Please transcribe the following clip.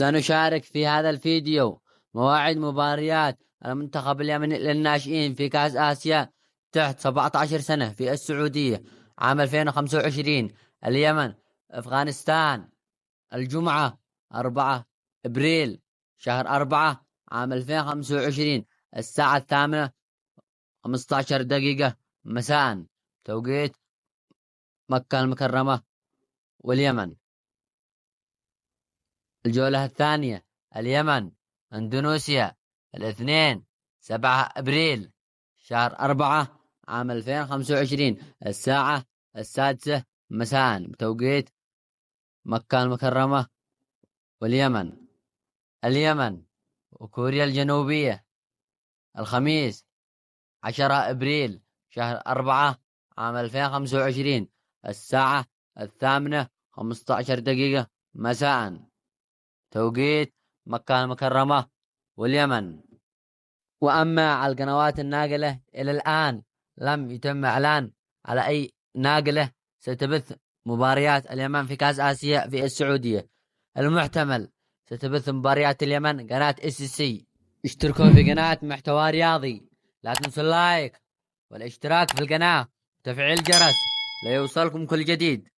سنشارك في هذا الفيديو مواعيد مباريات المنتخب اليمني للناشئين في كأس آسيا تحت 17 سنة في السعودية عام 2025. اليمن، أفغانستان، الجمعة 4 إبريل شهر 4 عام 2025 الساعة 8 15 دقيقة مساء توقيت مكة المكرمة واليمن. الجولة الثانية اليمن، أندونيسيا، الاثنين 7 أبريل شهر 4 عام 2025 الساعة 6 مساء بتوقيت مكة المكرمة واليمن. اليمن وكوريا الجنوبية، الخميس 10 أبريل شهر 4 عام 2025 الساعة 8:15 دقيقة مساء توقيت مكة المكرمة واليمن. وأما على القنوات الناقلة إلى الآن لم يتم إعلان على أي ناقلة ستبث مباريات اليمن في كأس آسيا في السعودية. المحتمل ستبث مباريات اليمن قناة SCC. اشتركوا في قناة محتوى رياضي، لا تنسوا اللايك والاشتراك في القناة وتفعيل الجرس ليوصلكم كل جديد.